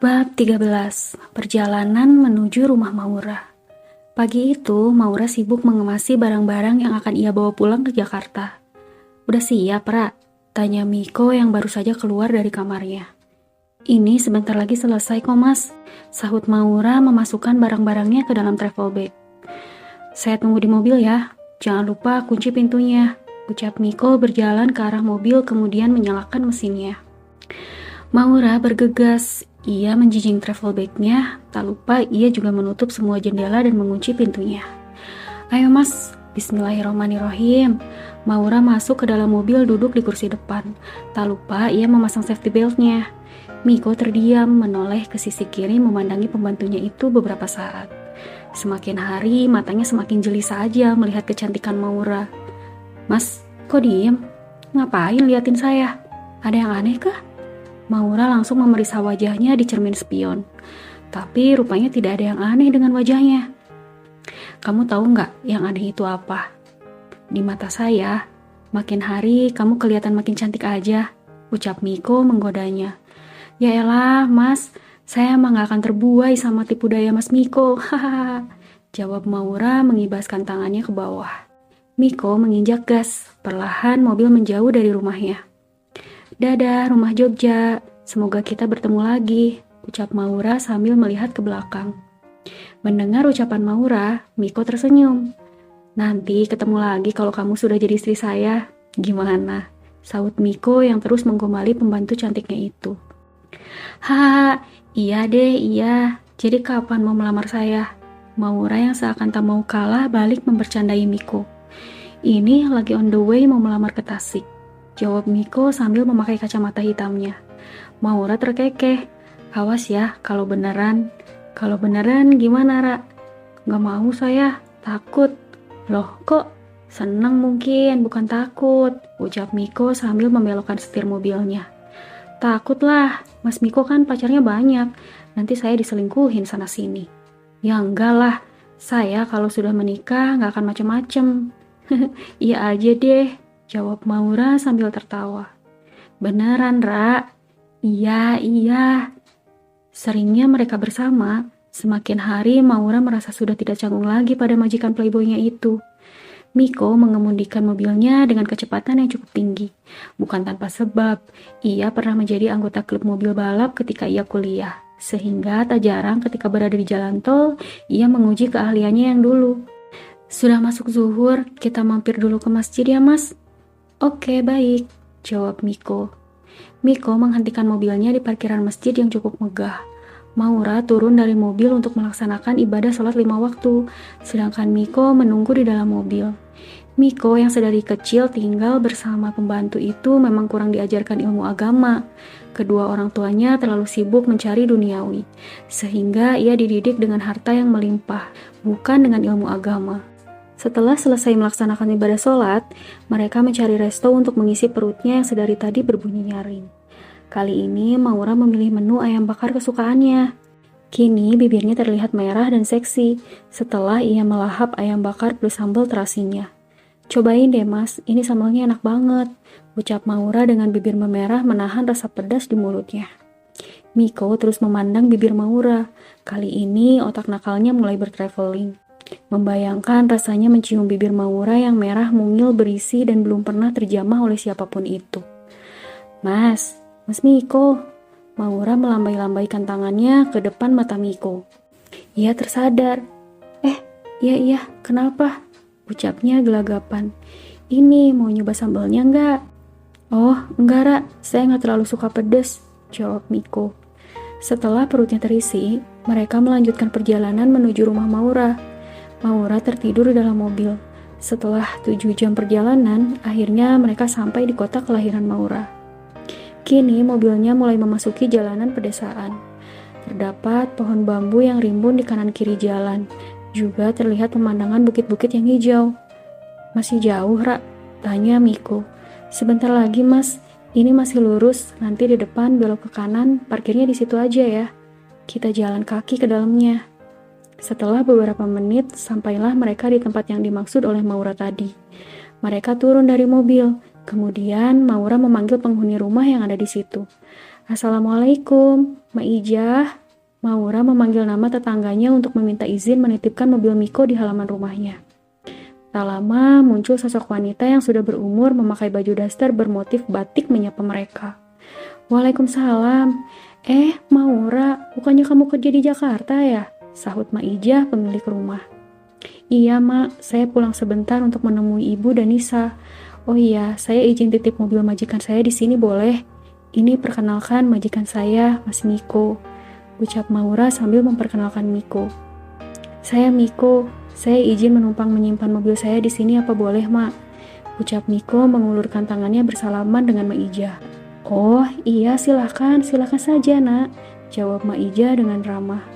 Bab 13. Perjalanan menuju rumah Maura. Pagi itu, Maura sibuk mengemasi barang-barang yang akan ia bawa pulang ke Jakarta. "Udah siap, Ra?" tanya Miko yang baru saja keluar dari kamarnya. "Ini sebentar lagi selesai kok, Mas," sahut Maura memasukkan barang-barangnya ke dalam travel bag. "Saya tunggu di mobil ya. Jangan lupa kunci pintunya," ucap Miko berjalan ke arah mobil kemudian menyalakan mesinnya. Maura bergegas. Ia menjinjing travel bag-nya, tak lupa ia juga menutup semua jendela dan mengunci pintunya. "Ayo Mas," Bismillahirrahmanirrahim. Maura masuk ke dalam mobil duduk di kursi depan. Tak lupa ia memasang safety belt-nya. Miko terdiam menoleh ke sisi kiri memandangi pembantunya itu beberapa saat. Semakin hari matanya semakin jeli saja melihat kecantikan Maura. "Mas, kok diem? Ngapain liatin saya? Ada yang aneh kah?" Maura langsung memeriksa wajahnya di cermin spion. Tapi rupanya tidak ada yang aneh dengan wajahnya. "Kamu tahu nggak yang aneh itu apa? Di mata saya, makin hari kamu kelihatan makin cantik aja," ucap Miko menggodanya. "Ya elah, Mas, saya emang nggak akan terbuai sama tipu daya Mas Miko," hahaha, jawab Maura mengibaskan tangannya ke bawah. Miko menginjak gas, perlahan mobil menjauh dari rumahnya. "Dadah, rumah Jogja. Semoga kita bertemu lagi," ucap Maura sambil melihat ke belakang. Mendengar ucapan Maura, Miko tersenyum. "Nanti ketemu lagi kalau kamu sudah jadi istri saya. Gimana?" sahut Miko yang terus menggombali pembantu cantiknya itu. "Haha, iya deh, iya. Jadi kapan mau melamar saya?" Maura yang seakan tak mau kalah balik membercandai Miko. "Ini lagi on the way mau melamar ke Tasik," jawab Miko sambil memakai kacamata hitamnya. Maura terkekeh. "Awas ya, kalau beneran." "Kalau beneran gimana, Ra?" "Gak mau saya, takut." "Loh, kok seneng mungkin, bukan takut," ucap Miko sambil membelokkan setir mobilnya. "Takut lah, Mas Miko kan pacarnya banyak, nanti saya diselingkuhin sana-sini." "Ya enggak lah, saya kalau sudah menikah gak akan macem-macem." "Iya aja deh," jawab Maura sambil tertawa. "Beneran, Ra?" "Iya, iya." Seringnya mereka bersama, semakin hari Maura merasa sudah tidak canggung lagi pada majikan playboynya itu. Miko mengemudikan mobilnya dengan kecepatan yang cukup tinggi. Bukan tanpa sebab, ia pernah menjadi anggota klub mobil balap ketika ia kuliah. Sehingga tak jarang ketika berada di jalan tol, ia menguji keahliannya yang dulu. "Sudah masuk zuhur, kita mampir dulu ke masjid ya, Mas?" "Oke, baik," jawab Miko. Miko menghentikan mobilnya di parkiran masjid yang cukup megah. Maura turun dari mobil untuk melaksanakan ibadah sholat 5 waktu, sedangkan Miko menunggu di dalam mobil. Miko yang sedari kecil tinggal bersama pembantu itu memang kurang diajarkan ilmu agama. Kedua orang tuanya terlalu sibuk mencari duniawi, sehingga ia dididik dengan harta yang melimpah, bukan dengan ilmu agama. Setelah selesai melaksanakan ibadah sholat, mereka mencari resto untuk mengisi perutnya yang sedari tadi berbunyi nyaring. Kali ini Maura memilih menu ayam bakar kesukaannya. Kini bibirnya terlihat merah dan seksi setelah ia melahap ayam bakar plus sambal terasinya. "Cobain deh Mas, ini sambalnya enak banget," ucap Maura dengan bibir memerah menahan rasa pedas di mulutnya. Miko terus memandang bibir Maura. Kali ini otak nakalnya mulai bertraveling. Membayangkan rasanya mencium bibir Maura yang merah mungil berisi dan belum pernah terjamah oleh siapapun itu. Mas Miko." Maura melambai-lambaikan tangannya ke depan mata Miko. Ia tersadar. Iya, kenapa?" ucapnya gelagapan. "Ini mau nyoba sambalnya enggak?" "Oh, enggak, Ra. Saya nggak terlalu suka pedas," jawab Miko. Setelah perutnya terisi, mereka melanjutkan perjalanan menuju rumah Maura. Maura tertidur di dalam mobil. Setelah 7 jam perjalanan, akhirnya mereka sampai di kota kelahiran Maura. Kini mobilnya mulai memasuki jalanan pedesaan. Terdapat pohon bambu yang rimbun di kanan kiri jalan. Juga terlihat pemandangan bukit-bukit yang hijau. "Masih jauh, Ra?" tanya Miko. "Sebentar lagi, Mas. Ini masih lurus, nanti di depan belok ke kanan, parkirnya di situ aja ya. Kita jalan kaki ke dalamnya." Setelah beberapa menit, sampailah mereka di tempat yang dimaksud oleh Maura tadi. Mereka turun dari mobil. Kemudian Maura memanggil penghuni rumah yang ada di situ. Assalamualaikum, Maijah. Maura memanggil nama tetangganya untuk meminta izin menitipkan mobil Miko di halaman rumahnya. Tak lama muncul sosok wanita yang sudah berumur memakai baju daster bermotif batik menyapa mereka. Waalaikumsalam. Maura, bukannya kamu kerja di Jakarta ya? Sahut Maijah, pemilik rumah. Iya, Mak. Saya pulang sebentar untuk menemui Ibu dan Nisa. Oh iya, saya izin titip mobil majikan saya di sini boleh? Ini perkenalkan majikan saya, Mas Miko. Ucap Maura sambil memperkenalkan Miko. Saya Miko. Saya izin menumpang menyimpan mobil saya di sini apa boleh, Mak? Ucap Miko mengulurkan tangannya bersalaman dengan Maijah. Oh iya, silakan saja, Nak. Jawab Maijah dengan ramah.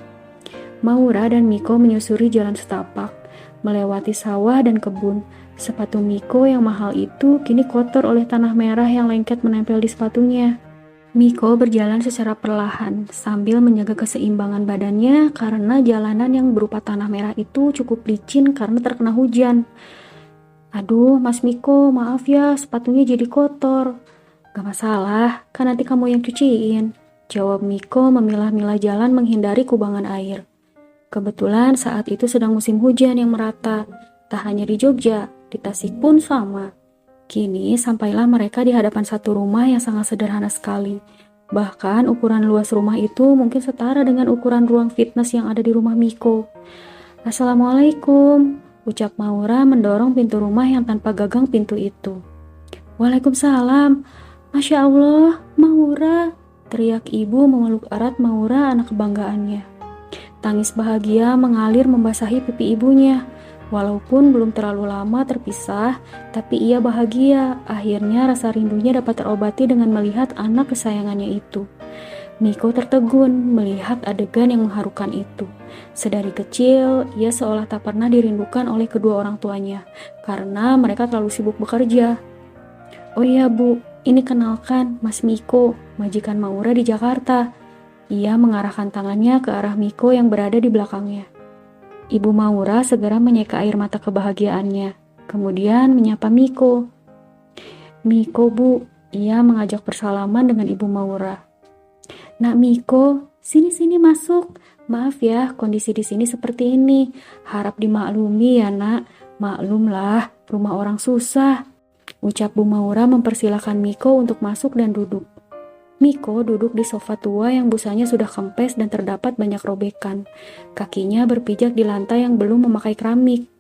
Maura dan Miko menyusuri jalan setapak, melewati sawah dan kebun. Sepatu Miko yang mahal itu kini kotor oleh tanah merah yang lengket menempel di sepatunya. Miko berjalan secara perlahan sambil menjaga keseimbangan badannya karena jalanan yang berupa tanah merah itu cukup licin karena terkena hujan. Aduh, Mas Miko, maaf ya, sepatunya jadi kotor. Gak masalah, kan nanti kamu yang cuciin. Jawab Miko memilah-milah jalan menghindari kubangan air. Kebetulan saat itu sedang musim hujan yang merata. Tak hanya di Jogja, di Tasik pun sama. Kini sampailah mereka di hadapan satu rumah yang sangat sederhana sekali. Bahkan ukuran luas rumah itu mungkin setara dengan ukuran ruang fitness yang ada di rumah Miko. Assalamualaikum, ucap Maura mendorong pintu rumah yang tanpa gagang pintu itu. Waalaikumsalam. Masya Allah, Maura, teriak ibu memeluk erat Maura, anak kebanggaannya. Tangis bahagia mengalir membasahi pipi ibunya. Walaupun belum terlalu lama terpisah, tapi ia bahagia. Akhirnya rasa rindunya dapat terobati dengan melihat anak kesayangannya itu. Miko tertegun melihat adegan yang mengharukan itu. Sedari kecil, ia seolah tak pernah dirindukan oleh kedua orang tuanya, karena mereka terlalu sibuk bekerja. Oh iya Bu, ini kenalkan Mas Miko, majikan Maura di Jakarta. Ia mengarahkan tangannya ke arah Miko yang berada di belakangnya. Ibu Maura segera menyeka air mata kebahagiaannya, kemudian menyapa Miko. Miko, Bu, ia mengajak bersalaman dengan Ibu Maura. Nak Miko, sini masuk. Maaf ya, kondisi di sini seperti ini. Harap dimaklumi ya, Nak. Maklumlah, rumah orang susah. Ucap Bu Maura mempersilahkan Miko untuk masuk dan duduk. Miko duduk di sofa tua yang busanya sudah kempes dan terdapat banyak robekan. Kakinya berpijak di lantai yang belum memakai keramik.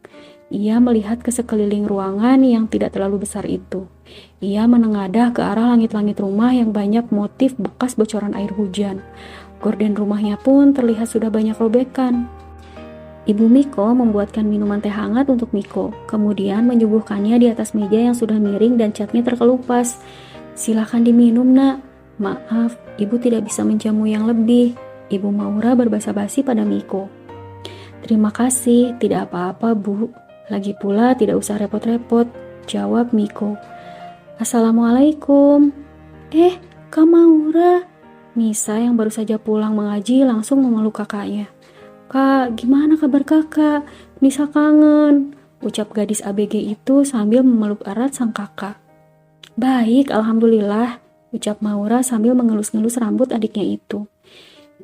Ia melihat ke sekeliling ruangan yang tidak terlalu besar itu. Ia menengadah ke arah langit-langit rumah yang banyak motif bekas bocoran air hujan. Gorden rumahnya pun terlihat sudah banyak robekan. Ibu Miko membuatkan minuman teh hangat untuk Miko, kemudian menyuguhkannya di atas meja yang sudah miring dan catnya terkelupas. Silakan diminum, Nak. Maaf, Ibu tidak bisa menjamu yang lebih. Ibu Maura berbasa basi pada Miko. Terima kasih, tidak apa-apa, Bu. Lagi pula tidak usah repot-repot, jawab Miko. Assalamualaikum. Kak Maura. Nisa yang baru saja pulang mengaji langsung memeluk kakaknya. Kak, gimana kabar kakak? Nisa kangen, ucap gadis ABG itu sambil memeluk erat sang kakak. Baik, alhamdulillah, ucap Maura sambil mengelus-ngelus rambut adiknya itu.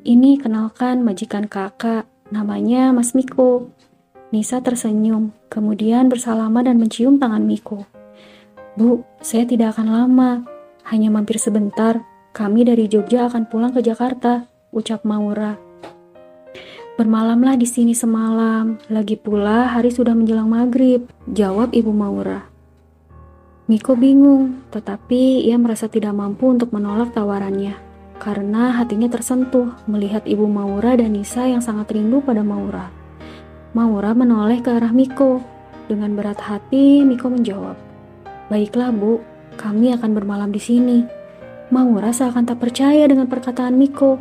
Ini kenalkan majikan kakak, namanya Mas Miko. Nisa tersenyum, kemudian bersalaman dan mencium tangan Miko. Bu, saya tidak akan lama, hanya mampir sebentar. Kami dari Jogja akan pulang ke Jakarta, ucap Maura. Bermalamlah di sini semalam, lagi pula hari sudah menjelang maghrib, jawab Ibu Maura. Miko bingung, tetapi ia merasa tidak mampu untuk menolak tawarannya, karena hatinya tersentuh melihat Ibu Maura dan Nisa yang sangat rindu pada Maura. Maura menoleh ke arah Miko. Dengan berat hati, Miko menjawab, Baiklah Bu, kami akan bermalam di sini. Maura seakan tak percaya dengan perkataan Miko.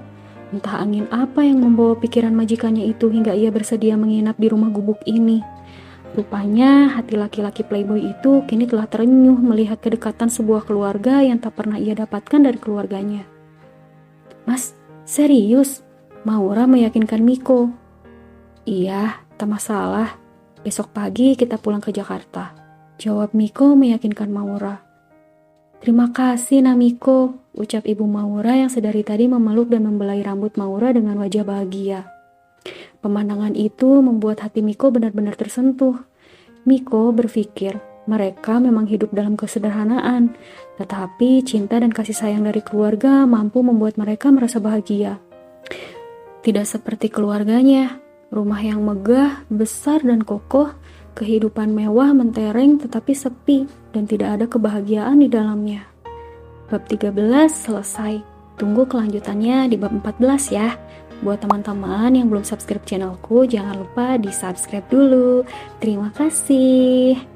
Entah angin apa yang membawa pikiran majikannya itu hingga ia bersedia menginap di rumah gubuk ini. Rupanya hati laki-laki playboy itu kini telah terenyuh melihat kedekatan sebuah keluarga yang tak pernah ia dapatkan dari keluarganya. Mas, serius? Maura meyakinkan Miko. Iya, tak masalah. Besok pagi kita pulang ke Jakarta, jawab Miko meyakinkan Maura. Terima kasih Namiko, ucap Ibu Maura yang sedari tadi memeluk dan membelai rambut Maura dengan wajah bahagia. Pemandangan itu membuat hati Miko benar-benar tersentuh. Miko berpikir, mereka memang hidup dalam kesederhanaan, tetapi cinta dan kasih sayang dari keluarga mampu membuat mereka merasa bahagia. Tidak seperti keluarganya, rumah yang megah, besar dan kokoh, kehidupan mewah mentereng tetapi sepi dan tidak ada kebahagiaan di dalamnya. Bab 13 selesai. Tunggu kelanjutannya di bab 14 ya. Buat teman-teman yang belum subscribe channelku, jangan lupa di subscribe dulu. Terima kasih.